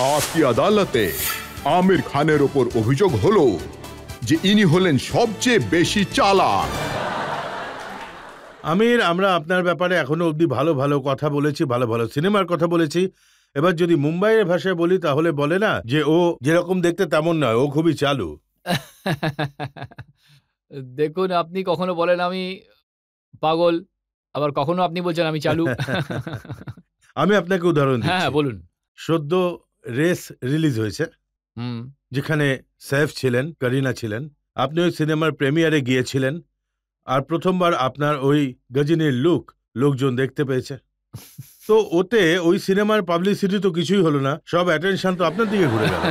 আজকে আদালতে আমির খানের ওপর অভিযোগ হলো যে ইনি হলেন সবচেয়ে বেশি চালাক। আমির, আমরা আপনার ব্যাপারে এখনো অবধি ভালো ভালো কথা বলেছি, ভালো ভালো সিনেমার কথা বলেছি। এবার যদি মুম্বাইয়ের ভাষায় বলি তাহলে বলে না যে ও যেরকম দেখতে তেমন নয়, ও খুবই চালু। দেখুন, আপনি কখনো বলেন আমি পাগল, আবার কখনো আপনি বলছেন আমি চালু। আমি আপনাকে উদাহরণ হ্যাঁ, দিচ্ছি। বলুন। সদ্য রেস রিলিজ হয়েছে, যেখানে সৈফ ছিলেন, করিনা ছিলেন। আপনি ওই সিনেমার প্রিমিয়ারে গিয়েছিলেন, আর প্রথমবার আপনার ওই গজনীর লুক লোকজন দেখতে পেয়েছে। তো ওতে ওই সিনেমার পাবলিসিটি তো কিছুই হলো না, সব অ্যাটেনশন তো আপনার দিকে ঘুরে গেল।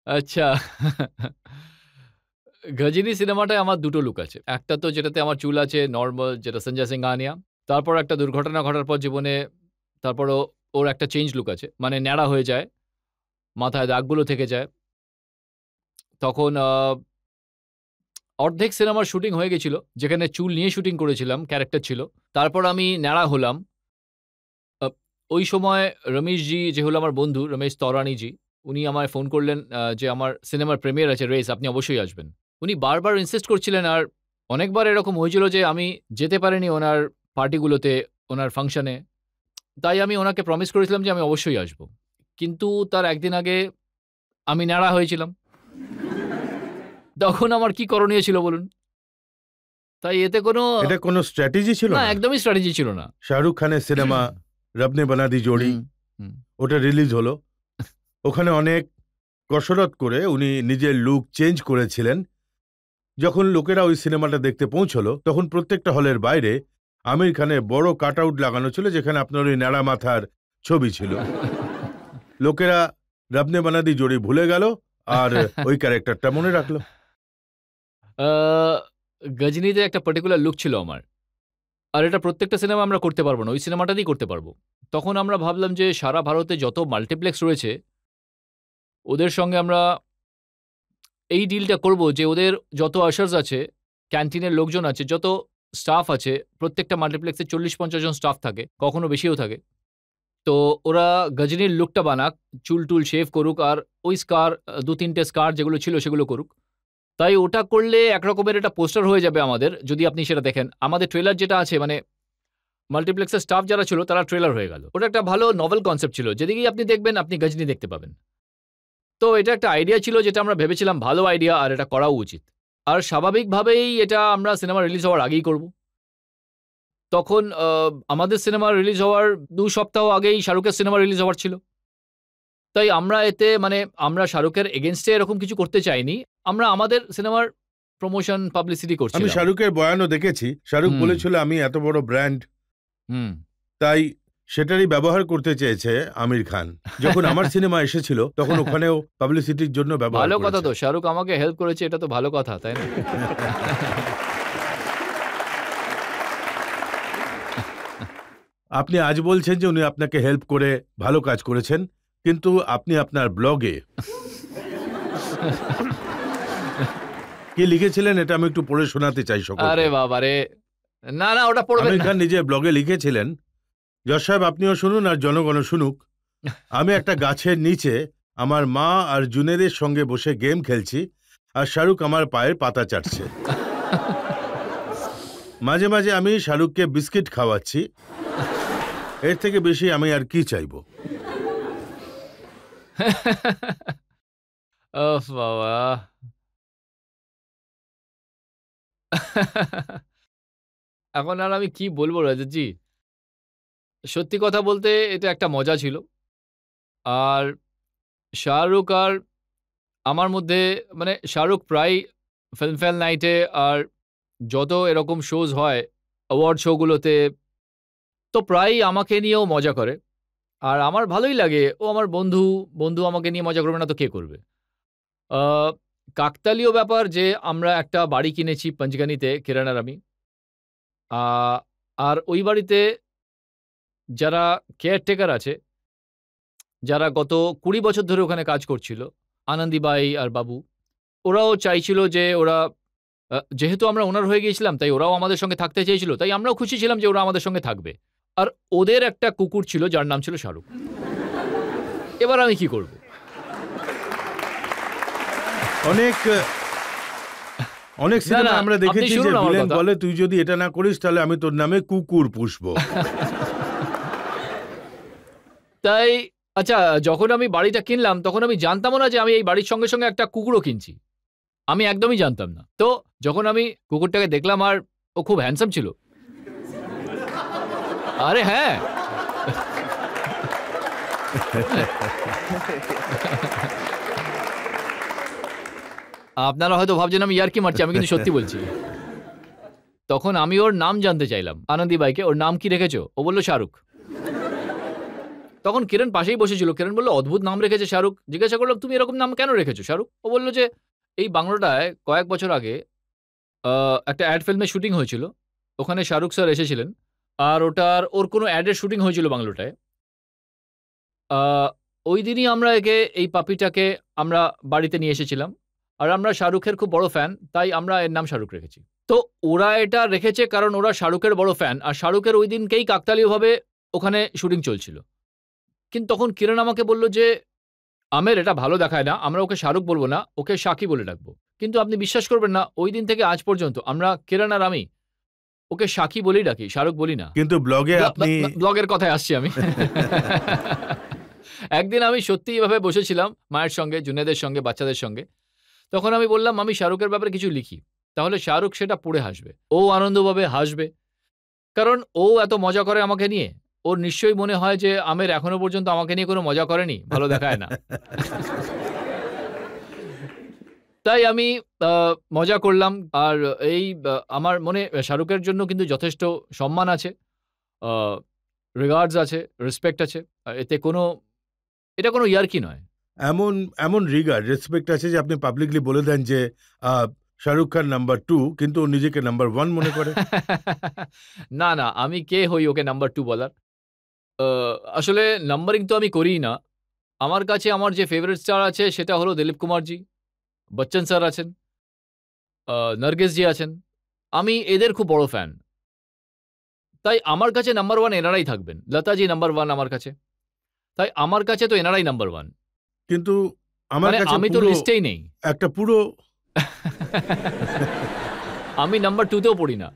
আচ্ছা, গজনী সিনেমাটায় আমার দুটো লুক আছে। একটা তো যেটাতে আমার চুল আছে নর্মাল, যেটা সঞ্জয় সিংহানিয়া। তারপর একটা দুর্ঘটনা ঘটার পর জীবনে তারপরও ওর একটা চেঞ্জ লুক আছে, মানে ন্যাড়া হয়ে যায়, মাথায় দাগগুলো থেকে যায়। তখন অর্ধেক সিনেমার শুটিং হয়ে গেছিল, যেখানে চুল নিয়ে শুটিং করেছিলাম, ক্যারেক্টার ছিল। তারপর আমি ন্যাড়া হলাম। ওই সময় রমেশজি, যে হলো আমার বন্ধু, রমেশ তরানিজি, উনি আমায় ফোন করলেন যে আমার সিনেমার প্রিমিয়ার আছে রেস, আপনি অবশ্যই আসবেন। উনি বারবার ইনসিস্ট করছিলেন, আর অনেকবার এরকম হয়েছিল যে আমি যেতে পারিনি ওনার পার্টিগুলোতে, ওনার ফাংশনে। তাই আমি ওনাকে প্রমিস করেছিলাম যে আমি অবশ্যই আসব। কিন্তু তার একদিন আগে আমি ন্যাড়া হয়েছিলাম। তখন আমার কি করণীয় ছিল বলুন? তাই এতে এটা কোনো স্ট্র্যাটেজি ছিল না, না? একদমই স্ট্র্যাটেজি ছিল না। শাহরুখ খানের সিনেমা রব নে বানা দি জোড়ি, ওটা রিলিজ হলো। ওখানে অনেক কসরত করে উনি নিজের লুক চেঞ্জ করেছিলেন। যখন লোকেরা ওই সিনেমাটা দেখতে পৌঁছলো, তখন প্রত্যেকটা হলের বাইরে আমির খানের বড় কাট আউট লাগানো ছিল, যেখানে আপনার ওই ন্যাড়া মাথার ছবি ছিল। লোকেরা রব নে বানা দি জোড়ি ভুলে গেল, আর ওই ক্যারেক্টারটা মনে রাখলো। গজনীতে একটা পার্টিকুলার লুক ছিল আমার, আর এটা প্রত্যেকটা সিনেমা আমরা করতে পারবো না, ওই সিনেমাটাতেই করতে পারবো। তখন আমরা ভাবলাম যে সারা ভারতে যত মাল্টিপ্লেক্স রয়েছে, ওদের সঙ্গে আমরা এই ডিলটা করব যে ওদের যত আশার্স আছে, ক্যান্টিনের লোকজন আছে, যত স্টাফ আছে, প্রত্যেকটা মাল্টিপ্লেক্সে 40-50 জন স্টাফ থাকে, কখনো বেশিও থাকে। তো ওরা গজনীর লুকটা বানাক, চুল টুল শেভ করুক, আর ওই স্কার, 2-3টে স্কার যেগুলো ছিল সেগুলো করুক। তাই ওটা করলে একরকমের একটা পোস্টার হয়ে যাবে আমাদের, যদি আপনি সেটা দেখেন। আমাদের ট্রেলার যেটা আছে, মানে মাল্টিপ্লেক্সের স্টাফ যারা ছিল তারা ট্রেলার হয়ে গেল। ওটা একটা ভালো নভেল কনসেপ্ট ছিল, যেদিকেই আপনি দেখবেন আপনি গজনী দেখতে পাবেন। তো এটা একটা আইডিয়া ছিল যেটা আমরা ভেবেছিলাম ভালো আইডিয়া, আর এটা করাও উচিত। আর স্বাভাবিকভাবেই এটা আমরা সিনেমা রিলিজ হওয়ার আগেই করব। তখন আমাদের সিনেমা রিলিজ হওয়ার 2 সপ্তাহ আগেই শাহরুখের সিনেমা রিলিজ হওয়ার ছিল। তাই আমরা এতে, মানে আমরা শাহরুখের এগেইনস্টে এরকম কিছু করতে চাইনি। আমরা আমাদের সিনেমার প্রমোশন পাবলিসিটি করছিলাম। আমি শাহরুখের বয়ানও দেখেছি। শাহরুখ বলেছিল আমি এত বড় ব্র্যান্ড, তাই সেটারই ব্যবহার করতে চেয়েছে আমির খান। যখন আমার সিনেমা এসেছিল তখন ওখানেও পাবলিসিটির জন্য ব্যবহার করেছে। ভালো কথা তো, শাহরুখ আমাকে হেল্প করেছে, এটা তো ভালো কথা, তাই না? আপনি আজ বলছেন যে উনি আপনাকে হেল্প করে ভালো কাজ করেছেন, কিন্তু আপনি আপনার ব্লগে কি লিখেছিলেন এটা আমি একটু পড়ে শোনাতে চাই সকলকে। আরে বাবা রে, না না, ওটা পড়বেন না। আমির খান নিজে ব্লগে লিখেছিলেন, যশ সাহেব আপনিও শুনুন আর জনগণও শুনুক। আমি একটা গাছের নিচে আমার মা আর জুনেদের সঙ্গে বসে গেম খেলছি, আর শাহরুখ আমার পায়ের পাতা চাটছে। মাঝে মাঝে আমি শাহরুখকে বিস্কিট খাওয়াচ্ছি। এর থেকে বেশি আমি আর কি চাইবো? বাবা, এখন আর আমি কি বলবো রাজতজি। সত্যি কথা বলতে এটা একটা মজা ছিল। আর শাহরুখ আর আমার মধ্যে, মানে শাহরুখ প্রায় ফিল্মফেয়ার নাইটে আর যত এরকম শোজ হয়, অ্যাওয়ার্ড শোগুলোতে, তো প্রায়ই আমাকে নিয়েও মজা করে। আর আমার ভালোই লাগে, ও আমার বন্ধু, বন্ধু আমাকে নিয়ে মজা করবে না তো কে করবে? কাকতালীয় ব্যাপার যে আমরা একটা বাড়ি কিনেছি পঞ্চগানিতে, কিরণ আর আমি। আর ওই বাড়িতে যারা কেয়ারটেকার আছে, যারা গত 20 বছর ধরে ওখানে কাজ করছিল, আনন্দীবাই আর বাবু, ওরাও চাইছিল যে ওরা, যেহেতু আমরা ওনার হয়ে গিয়েছিলাম, তাই ওরাও আমাদের সঙ্গে থাকতে চেয়েছিল, তাই আমরাও খুশি ছিলাম যে ওরা আমাদের সঙ্গে থাকবে। আর ওদের একটা কুকুর ছিল যার নাম ছিল শাহরুখ। এবার আমি কি করব? অনেক সিনেমা আমরা দেখেছি যে ভিলেন বলে তুই যদি এটা না করিস তাহলে আমি তোর নামে কুকুর পুষবো। তাই আচ্ছা, যখন আমি বাড়িটা কিনলাম তখন আমি জানতামও না যে আমি এই বাড়ির সঙ্গে সঙ্গে একটা কুকুরও কিনছি। আমি একদমই জানতাম না। তো যখন আমি কুকুরটাকে দেখলাম আর ও খুব হ্যান্ডসাম ছিল। আরে হ্যাঁ, আপনারা হয়তো ভাবছেন আমি ইয়ার্কি মারছি, আমি কিন্তু সত্যি বলছি। তখন আমি ওর নাম জানতে চাইলাম আনন্দী বাইকে, ওর নাম কি রেখেছো? ও বললো শাহরুখ। তখন কিরণ পাশেই বসেছিল। কিরণ বললো অদ্ভুত নাম রেখেছে শাহরুখ। জিজ্ঞাসা করলাম তুমি এরকম নাম কেন রেখেছো শাহরুখ? ও বললো যে এই বাংলোটায় কয়েক বছর আগে একটা অ্যাড ফিল্মের শুটিং হয়েছিল, ওখানে শাহরুখ স্যার এসেছিলেন, আর ওর কোনো অ্যাডের শুটিং হয়েছিল বাংলোটায়। ওই দিনই আমরা এই পাপিটাকে আমরা বাড়িতে নিয়ে এসেছিলাম, আর আমরা শাহরুখের খুব বড় ফ্যান, তাই আমরা এর নাম শাহরুখ রেখেছি। তো ওরা এটা রেখেছে কারণ ওরা শাহরুখের বড় ফ্যান, আর শাহরুখের ওই দিনকেই কাকতালীয়ভাবে ওখানে শুটিং চলছিল। কিন্তু তখন কিরণ আমাকে বলল যে আমের এটা ভালো দেখায় না, আমরা ওকে শাহরুখ বলবো না, ওকে শাকি বলে ডাকবো। কিন্তু আপনি বিশ্বাস করবেন না, ওই দিন থেকে আজ পর্যন্ত আমরা কিরণ আর আমি ওকে শাকি বলেই ডাকি, শাহরুখ বলি না। কিন্তু ব্লগের কথায় আসছি আমি। একদিন আমি সত্যি এভাবে বসেছিলাম মায়ের সঙ্গে, জুনেদের সঙ্গে, বাচ্চাদের সঙ্গে। তখন আমি বললাম আমি শাহরুখের ব্যাপারে কিছু লিখি, তাহলে শাহরুখ সেটা পড়ে হাসবে, ও আনন্দভাবে হাসবে, কারণ ও এত মজা করে আমাকে নিয়ে। ওর নিশ্চয়ই মনে হয় যে আমের এখনো পর্যন্ত আমাকে নিয়ে কোনো মজা করেনি, ভালো দেখায় না। তাই আমি মজা করলাম। আর আমার মনে শাহরুখের জন্য কিন্তু যথেষ্ট সম্মান আছে, রিগার্ডস আছে, রেসপেক্ট আছে। এটা কোনো ইয়ার্কি নয়। এমন রিগার্ড, রেসপেক্ট আছে যে আপনি পাবলিকলি বলে দেন যে শাহরুখ খান নাম্বার 2, কিন্তু ও নিজেকে নাম্বার 1 মনে করে। না না, আমি কে হই ওকে নাম্বার 2 বলার? আসলে নাম্বারিং তো আমি করিই না। আমার কাছে আমার যে ফেভারিট স্টার আছে সেটা হলো দিলীপ কুমারজি, বচ্চন স্যার আছেন, নার্গিসজি আছেন। আমি এদের খুব বড় ফ্যান, তাই আমার কাছে নাম্বার 1 এনারাই থাকবেন। লতাজি নাম্বার 1 আমার কাছে, তাই আমার কাছে তো এনারাই নাম্বার 1। কিন্তু আমার কাছে আমি তো লিস্টেই নেই, একটা পুরো আমি নাম্বার 2তেও পড়ি না।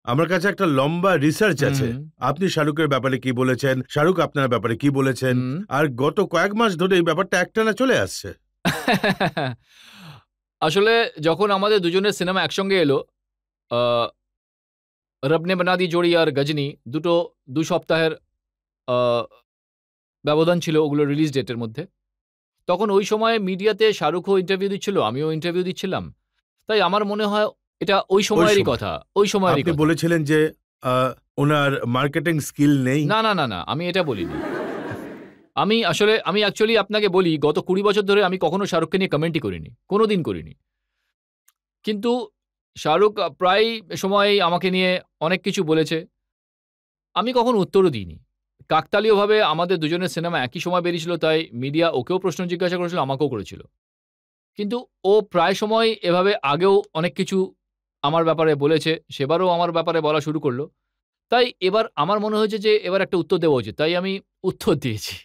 আমার কাছে একটা লম্বা রিসার্চ আছে। আপনি শাহরুখের ব্যাপারে কি বলেছেন, শাহরুখ আপনার ব্যাপারে কি বলেছেন, আর গত কয়েক মাস ধরে এই ব্যাপারটা একটানা চলে আসছে। আসলে যখন আমাদের দুজনের সিনেমা একসঙ্গে এলো, রব নে বানা দি জোড়ি আর গজনী, 2 সপ্তাহের ব্যবধান ছিল ওগুলো রিলিজ ডেটের মধ্যে। তখন ওই সময় মিডিয়াতে শাহরুখও ইন্টারভিউ দিচ্ছিল, আমিও ইন্টারভিউ দিচ্ছিলাম। তাই আমার মনে হয় এটা ওই সময়েরই কথা। ওই সময়েরই আপনি বলেছিলেন যে ওনার মার্কেটিং স্কিল নেই। না না না না, আমি এটা বলিনি। আমি অ্যাকচুয়ালি আপনাকে বলি, গত 20 বছর ধরে আমি কখনো শাহরুখকে নিয়ে কমেন্টই করিনি, কোনোদিন করিনি। কিন্তু শাহরুখ প্রায় সময়ই আমাকে নিয়ে অনেক কিছু বলেছে, আমি কখনো উত্তরও দিইনি। কাকতালীয়ভাবে আমাদের দুজনের সিনেমা একই সময় বেরিয়েছিল, তাই মিডিয়া ওকেও প্রশ্ন জিজ্ঞাসা করেছিল, আমাকেও করেছিল। কিন্তু ও প্রায় সময় এভাবে আগেও অনেক কিছু আমার ব্যাপারে বলেছে, সেবারও আমার ব্যাপারে বলা শুরু করলো। তাই এবার আমার মনে হয়েছে যে এবার একটা উত্তর দেওয়া উচিত, তাই আমি উত্তর দিয়েছি।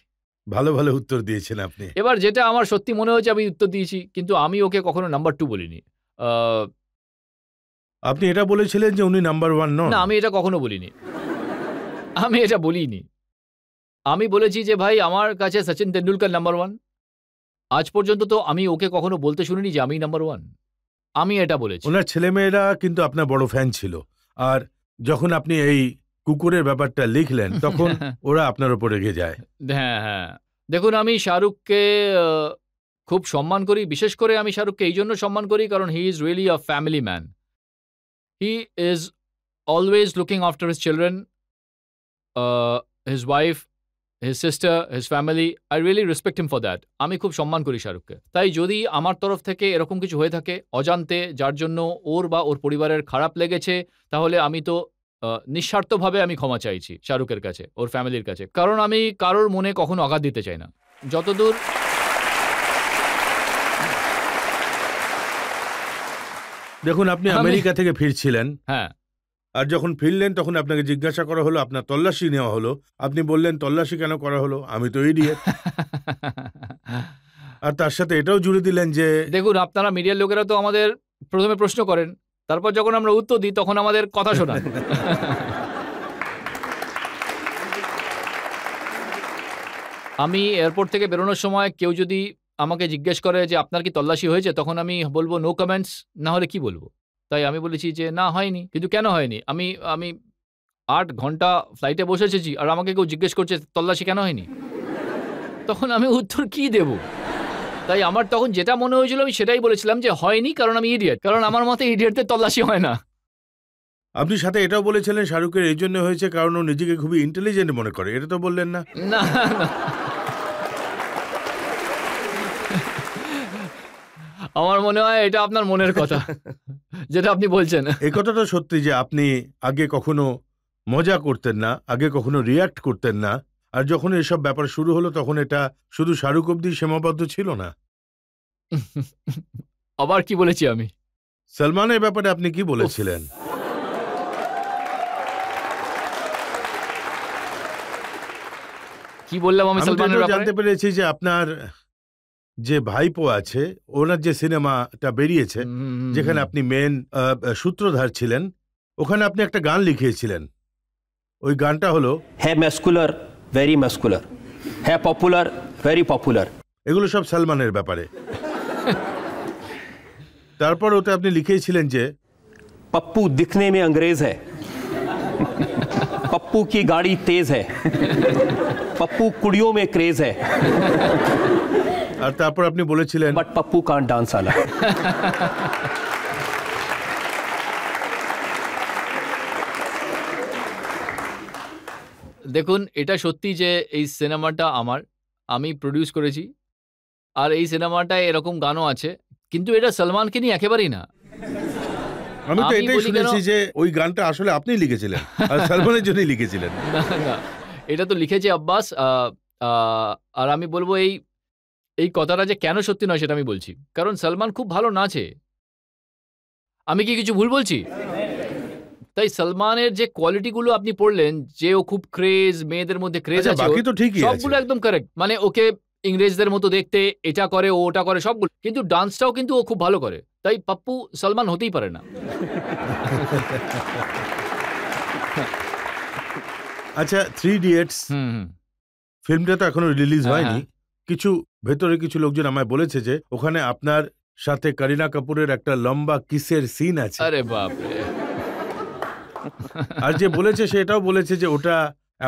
ভালো উত্তর দিয়েছেন আপনি। এবার যেটা আমার সত্যি মনে হয়েছে আমি উত্তর দিয়েছি, কিন্তু আমি ওকে কখনো নাম্বার 2 বলিনি। আপনি এটা বলেছিলেন যে উনি নাম্বার 1 নন। না, আমি এটা কখনো বলিনি, আমি এটা বলিনি। আমি বলেছি যে ভাই আমার কাছে সচিন তেন্ডুলকর নাম্বার 1। আজ পর্যন্ত তো আমি ওকে কখনো বলতে শুনিনি যে আমি নাম্বার 1। আমি এটা বলেছি। ওনার ছেলেমেয়েরা কিন্তু আপনার বড় ফ্যান ছিল, আর যখন আপনি এই কুকুরের ব্যাপারটা লিখলেন তখন ওরা আপনার উপর রেগে যায়। হ্যাঁ হ্যাঁ, দেখুন আমি শাহরুখকে খুব সম্মান করি। বিশেষ করে আমি শাহরুখকে এই জন্য সম্মান করি কারণ he is really a family man. He is always looking after his children, his wife, his sister, his family. I really respect him for that. আমি খুব সম্মান করি শাহরুখকে। তাই যদি আমার তরফ থেকে এরকম কিছু হয়ে থাকে অজান্তে, যার জন্য ওর বা ওর পরিবারের খারাপ লেগেছে, তাহলে আমি তো নিঃস্বার্থভাবে আমি ক্ষমা চাইছি শাহরুখের কাছে, ওর ফ্যামিলির কাছে, কারণ আমি কারোর মনে কখনো আঘাত দিতে চাই না। যতদূর দেখুন, আপনি আমেরিকা থেকে ফিরছিলেন, হ্যাঁ, আর যখন ফিরলেন তখন আপনাকে জিজ্ঞাসা করা হলো, আপনার তল্লাশি নেওয়া হলো, আপনি বললেন তল্লাশি কেন করা হলো, আমি তো ইডিয়েট। আর তার সাথে এটাও জুড়ে দিলেন যে দেখুন, আপনারা মিডিয়ার লোকেরা তো আমাদের প্রথমে প্রশ্ন করেন, তারপর যখন আমরা উত্তর দিই তখন আমাদের কথা শোনান। আমি এয়ারপোর্ট থেকে বেরোনোর সময় কেউ যদি আমাকে জিজ্ঞেস করে যে আপনার কি তল্লাশি হয়েছে, তখন আমি বলবো নো কমেন্টস, না হলে কি বলবো। তাই আমি বলেছি যে না, হয়নি। কিন্তু কেন হয়নি? আমি আমি 8 ঘন্টা ফ্লাইটে বসে এসেছি আর আমাকে কেউ জিজ্ঞেস করছে তল্লাশি কেন হয়নি, তখন আমি উত্তর কি দেব? তাই আমার তখন যেটা মনে হয়েছিল আমি সেটাই বলেছিলাম যে হয়নি, কারণ আমি ইডিয়েট, কারণ আমার মতে ইডিয়েটদের তল্লাশি হয় না। আপনি সাথে এটাও বলেছিলেন শাহরুখের এই জন্য হয়েছে কারণ ও নিজেকে খুবই ইন্টেলিজেন্ট মনে করে, এটা তো বললেন না? না, না। আমার মনে হয় এটা আপনার মনের কথা, যেটা আপনি বলছেন। এই কথাটা সত্যি যে আপনি আগে কখনো মজা করতেন না, আগে কখনো রিয়াক্ট করতেন না, আর যখন এসব ব্যাপার শুরু হলো তখন এটা শুধু শাহরুখ অব্দি সীমাবদ্ধ ছিল না। আবার কি বলেছি আমি? সলমানের ব্যাপারে আপনি কি বলেছিলেন? কি বললাম আমি সলমানের ব্যাপারে? জানতে পেরেছি যে আপনার যে ভাইপো আছে, ওনার যে সিনেমাটা বেরিয়েছে যেখানে আপনি মেন সূত্রধার ছিলেন, ওখানে আপনি একটা গান লিখিয়েছিলেন। ওই গানটা হলো হ্যাঁ ম্যাসকুলার, ভেরি ম্যাসকুলার, হ্যাঁ পপুলার, ভেরি পপুলার। এগুলো সব সলমানের ব্যাপারে। তারপর ওতে আপনি লিখিয়েছিলেন যে पप्पू दिखने में अंग्रेज है, पप्पू की गाड़ी तेज है, पप्पू कुड़ियों में क्रेज है, আর তারপর আপনি বলেছিলেন बट पप्पू कांट डांस आला। দেখুন, এটা সত্যি যে এই সিনেমাটা আমি প্রডিউস করেছি, আর এই সিনেমাটায় এরকম গানও আছে, কিন্তু এটা সলমানকে নিয়ে একেবারেই না। আমি তো আমি এটাই বলি কেন- শুনেছি যে ওই গানটা আসলে আপনি লিখেছিলেন আর সলমানের জন্যই লিখেছিলেন। না, না, এটা তো লিখেছে আব্বাস। আর আমি বলবো এই কথাটা যে কেন সত্যি নয় সেটা আমি বলছি, কারণ সলমান খুব ভালো নাচে। আমি কি কিছু ভুল বলছি? তাই সলমানের যে কোয়ালিটিগুলো আপনি পড়লেন, যে ও খুব ক্রেজ, মেয়েদের মধ্যে ক্রেজ আচ্ছা, আছে, বাকি তো ঠিকই আছে। সবগুলো একদম কারেক্ট। মানে ওকে ইংরেজদের মতো দেখতে, এটা করে, ও ওটা করে, সবগুলো, কিন্তু ডান্সটাও কিন্তু ও খুব ভালো করে। তাই পাপ্পু সলমান হতেই পারে না। আচ্ছা, 3 ইডিয়টস ফিল্মটা তো এখনো রিলিজ হ্যাঁ, হয়নি। কিছু ভেতরে কিছু লোকজন আমায় বলেছে যে ওখানে আপনার সাথে করিনা কাপুরের একটা লম্বা কিসের সিন আছে। আরে বাপরে! আর যে বলেছে সেটাও বলেছে যে ওটা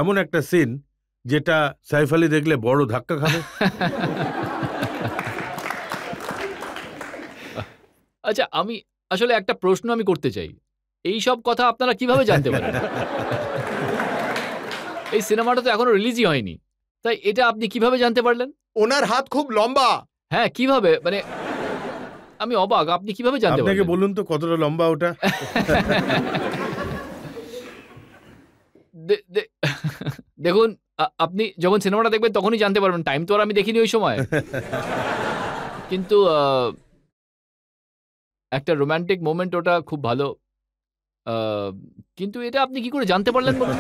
এমন একটা সিন যেটা সাইফ আলী দেখলে বড় ধাক্কা খাবে। আচ্ছা, আমি আসলে একটা প্রশ্ন আমি করতে চাই। এই সব কথা আপনারা কিভাবে জানতে পারেন? এই সিনেমাটা তো এখনো রিলিজই হয়নি, তাই এটা আপনি কিভাবে জানতে পারলেন? ওনার হাত খুব লম্বা। হ্যাঁ, কিভাবে? মানে আমি অবাক, আপনি কিভাবে জানতে আপনাকে পারলেন? বলুন তো কতটা লম্বা ওটা। দেখুন, আপনি যখন সিনেমাটা দেখবেন তখনই জানতে পারবেন। টাইম তো আর আমি দেখিনি ওই সময়। কিন্তু একটা রোমান্টিক মোমেন্ট, ওটা খুব ভালো। কিন্তু এটা আপনি কি করে জানতে পারলেন বলুন?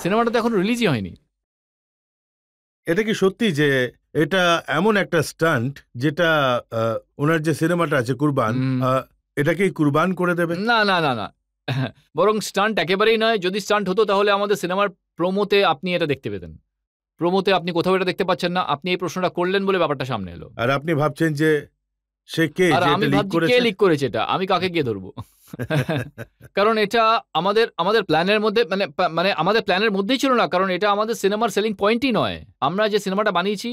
সিনেমাটা তো এখন রিলিজই হয়নি। এটা কি সত্যি যে এটা এমন একটা স্টান্ট যেটা ওনার যে সিনেমাটা আছে কুরবান, এটাকেই কুরবান করে দেবে? না, না, না, না। বরং স্টান্ট একেবারেই নয়। যদি স্টান্ট হতো তাহলে আমাদের সিনেমার প্রোমোতে আপনি এটা দেখতে পেতেন। প্রোমোতে আপনি কোথাও এটা দেখতে পাচ্ছেন না। আপনি এই প্রশ্নটা করলেন বলে ব্যাপারটা সামনে এলো। আর আপনি ভাবছেন যে সে কে, আর যে আমি এটা লিক ভাবছি কে করেছে? লিক করেছে এটা? আমি কাকে গিয়ে ধরবো? কারণ এটা আমাদের প্ল্যানের মধ্যে, মানে আমাদের প্ল্যানের মধ্যেই ছিল না। কারণ এটা আমাদের সিনেমার সেলিং পয়েন্টই নয়। আমরা যে সিনেমাটা বানিয়েছি,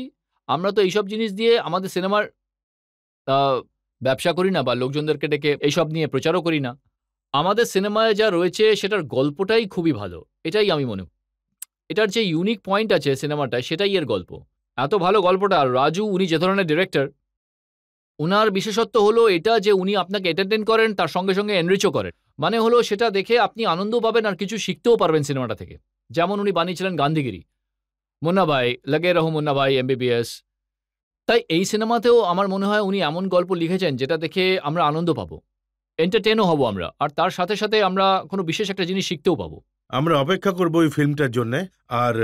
আমরা তো এইসব জিনিস দিয়ে আমাদের সিনেমার ব্যবসা করি না, বা লোকজনদেরকে ডেকে এইসব নিয়ে প্রচারও করি না। আমাদের সিনেমায় যা রয়েছে সেটার গল্পটাই খুবই ভালো। এটাই আমি মনে করি। এটার যে ইউনিক পয়েন্ট আছে সিনেমাটায়, সেটাই এর গল্প। এত ভালো গল্পটা। আর রাজু, উনি যে ধরনের ডিরেক্টর, উনার বিশেষত্ব হলো এটা যে উনি আপনাকে এন্টারটেইন করেন, তার সঙ্গে সঙ্গে এনরিচও করেন। মানে হলো সেটা দেখে আপনি আনন্দ পাবেন আর কিছু শিখতেও পারবেন সিনেমাটা থেকে। যেমন উনি বানিয়েছিলেন গান্ধীগিরি, মুন্না ভাই, লাগে রহো মুন্না ভাই, MBBS। তাই এই সিনেমাতেও আমার মনে হয় উনি এমন গল্প লিখেছেন যেটা দেখে আমরা আনন্দ পাবো। এন্টারটেনও হব আমরা, আর তার সাথে সাথে আমরা কোনো বিশেষ একটা জিনিস শিখতেও পাবো। আমরা অপেক্ষা করব ওই ফিল্মটার জন্য, আর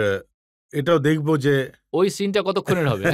এটাও দেখব যে ওই সিনটা কতক্ষণের হবে।